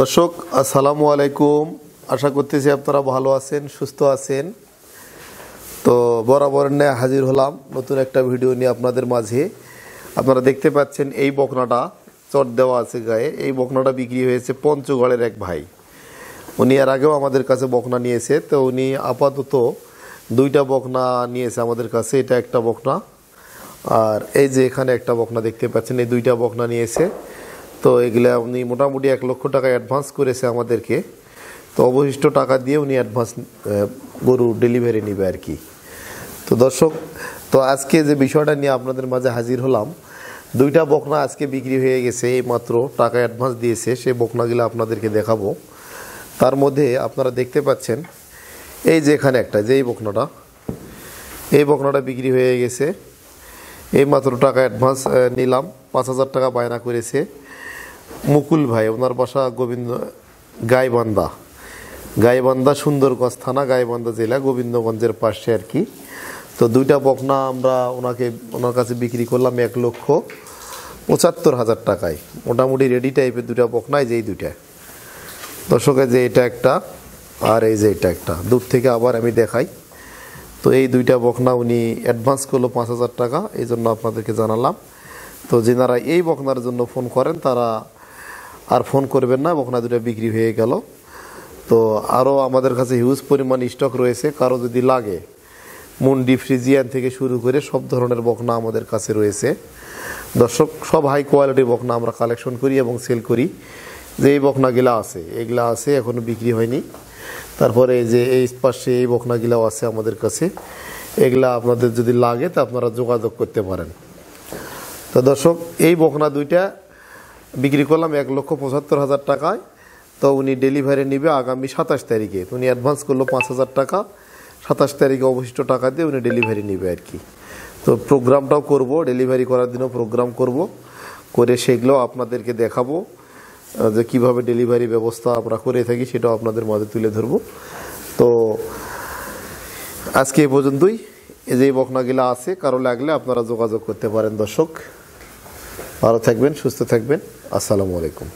দর্শক আসসালামু আলাইকুম। আশা করতেছি আপনারা ভালো আছেন, সুস্থ আছেন। তো বরাবর নিয়ে হাজির হলাম নতুন একটা ভিডিও নিয়ে আপনাদের মাঝে। আপনারা দেখতে পাচ্ছেন এই বকনাটা চট দেওয়া আছে গায়ে। এই বকনাটা বিক্রি হয়েছে পঞ্চগড়ের এক ভাই। উনি এর আগেও আমাদের কাছে বকনা নিয়েছে। তো উনি আপাতত দুইটা বকনা নিয়েছে আমাদের কাছে। এটা একটা বকনা, আর এই যে এখানে একটা বকনা দেখতে পাচ্ছেন, এই দুইটা বকনা নিয়েছে। তো এগুলা উনি মোটামুটি 1 লক্ষ টাকা অ্যাডভান্স করেছে আমাদেরকে। তো অবশিষ্ট টাকা দিয়ে উনি অ্যাডভান্স গরু ডেলিভারি নেবে আর কি। তো দর্শক, তো আজকে যে বিষয়টা নিয়ে আপনাদের মাঝে হাজির হলাম, দুইটা বকনা আজকে বিক্রি হয়ে গেছে। এই মাত্র টাকা অ্যাডভান্স দিয়েছে, সেই বকনাগুলো আপনাদেরকে দেখাবো। তার মধ্যে আপনারা দেখতে পাচ্ছেন এই যে এখানে একটা, যে এই বকনাটা বিক্রি হয়ে গেছে। এই মাত্র টাকা অ্যাডভান্স নিলাম, 5,000 টাকা বায়না করেছে মুকুল ভাই। ওনার বাসা গাইবান্ধা, সুন্দরগঞ্জ থানা, গাইবান্ধা জেলা, গোবিন্দগঞ্জের পাশে আর কি। তো দুইটা বকনা আমরা ওনার কাছে বিক্রি করলাম 1,75,000 টাকায়। মোটামুটি রেডি টাইপের দুইটা বকনায়, যেই দুইটা দর্শকের, যে এটা একটা আর এই যে এটা একটা, দূর থেকে আবার আমি দেখাই। তো এই দুইটা বকনা উনি অ্যাডভান্স করলো 5,000 টাকা, এই জন্য আপনাদেরকে জানালাম। তো যেনারা এই বকনার জন্য ফোন করেন তারা আর ফোন করবেন না, বকনা দুটো বিক্রি হয়ে গেল। তো আরও আমাদের কাছে হিউজ পরিমাণ স্টক রয়েছে। কারো যদি লাগে, মুন্ডি ফ্রিজিয়ান থেকে শুরু করে সব ধরনের বকনা আমাদের কাছে রয়েছে। দর্শক, সব হাই কোয়ালিটির বকনা আমরা কালেকশন করি এবং সেল করি। যে এই বকনাগুলা আছে, এগুলা আছে, এখনও বিক্রি হয়নি। তারপরে এই যে এই পাশে এই বকনাগুলাও আছে আমাদের কাছে। এগুলা আপনাদের যদি লাগে তা আপনারা যোগাযোগ করতে পারেন। তো দর্শক, এই বকনা দুইটা বিক্রি করলাম 1,75,000 টাকায়। তো উনি ডেলিভারি নেবে আগামী 27 তারিখে। উনি অ্যাডভান্স করলো 5,000 টাকা। 27 তারিখে অবশিষ্ট টাকা দিয়ে উনি ডেলিভারি নেবে আর কি। তো প্রোগ্রামটাও করব, ডেলিভারি করার দিনও প্রোগ্রাম করে সেগুলোও আপনাদেরকে দেখাবো, যে কীভাবে ডেলিভারি ব্যবস্থা আমরা করে থাকি সেটাও আপনাদের মাঝে তুলে ধরব। তো আজকে এই পর্যন্তই। এই যে বকনাগুলো আছে, কারো লাগলে আপনারা যোগাযোগ করতে পারেন। দর্শক, ভালো থাকবেন, সুস্থ থাকবেন। আসসালামু আলাইকুম।